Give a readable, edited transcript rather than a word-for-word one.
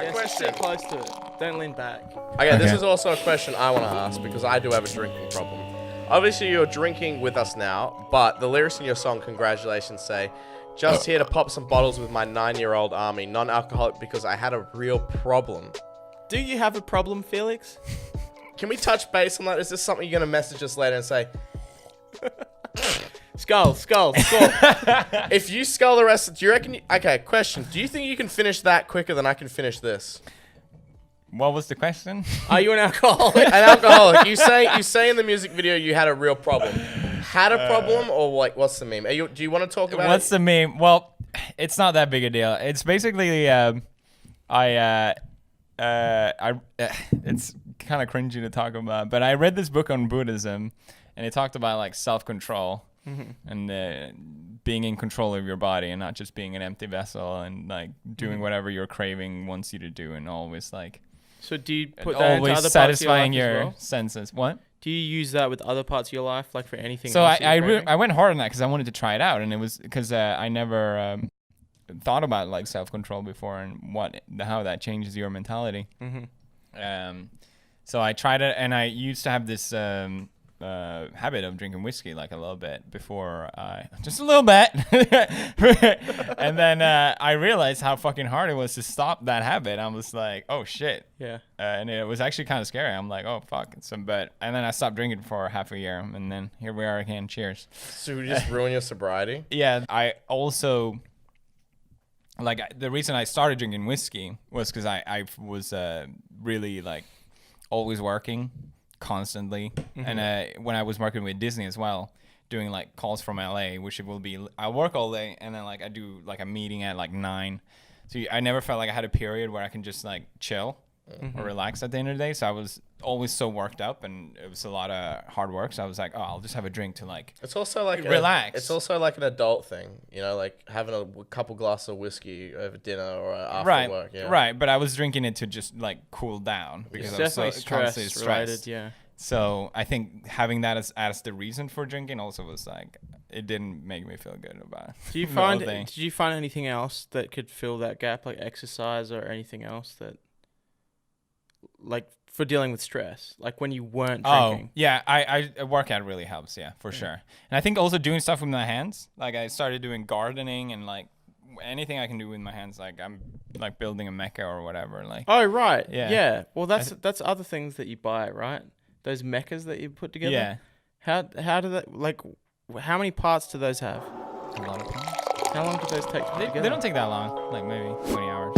Yeah, question. sit close to it. Don't lean back. Okay, this is also a question I want to ask because I do have a drinking problem. Obviously, you're drinking with us now, but the lyrics in your song, Congratulations, say, just here to pop some bottles with my 9-year-old army, non-alcoholic because I had a real problem. Do you have a problem, Felix? Can we touch base on that? Is this something you're going to message us later and say, Skull. if you skull the rest, do you reckon... Okay, question. Do you think you can finish that quicker than I can finish this? What was the question? Are you an alcoholic? An alcoholic. You say in the music video you had a real problem. Had a problem or like what's the meme? Do you want to talk about What's the meme? Well, it's not that big a deal. It's basically it's kind of cringy to talk about, but I read this book on Buddhism, and it talked about like self-control and being in control of your body and not just being an empty vessel and like doing whatever your craving wants you to do and always like. So do you put that into always other satisfying parts of your your life as well? senses? What? Do you use that with other parts of your life, like for anything? So else I went hard on that because I wanted to try it out, and it was because I never thought about like self-control before and how that changes your mentality. So I tried it, and I used to have this habit of drinking whiskey like a little bit before just a little bit. And then I realized how fucking hard it was to stop that habit. I was like, oh shit. Yeah. And it was actually kind of scary. I'm like, oh fuck. And then I stopped drinking for half a year, and then here we are again. Cheers. So you just ruin your sobriety? Yeah. I also like the reason I started drinking whiskey was because I was really like always working constantly, and when I was working with Disney as well, doing like calls from LA, which it will be I work all day and then like I do like a meeting at like 9, so I never felt like I had a period where I can just like chill or relax at the end of the day. So I was always so worked up, and it was a lot of hard work, so I was like, oh, I'll just have a drink to like It's also like relax. It's also like an adult thing, you know, like having a couple glasses of whiskey over dinner or after right work. Yeah. right, but I was drinking it to just like cool down because It's I was definitely so constantly stress related, stressed. yeah. So I think having that as the reason for drinking also was like, it didn't make me feel good about it. Did you find anything else that could fill that gap, like exercise or anything else that, like for dealing with stress, like when you weren't drinking? Oh, yeah, I workout really helps, yeah, for sure. And I think also doing stuff with my hands, like I started doing gardening and like anything I can do with my hands, like I'm like building a mecha or whatever. Like, Oh, right. Yeah. Yeah. Well, that's other things that you buy, right? Those mechas that you put together. yeah, How do that, like, how many parts do those have? a lot of times. How long do those take to put together? They don't take that long, like maybe 20 hours.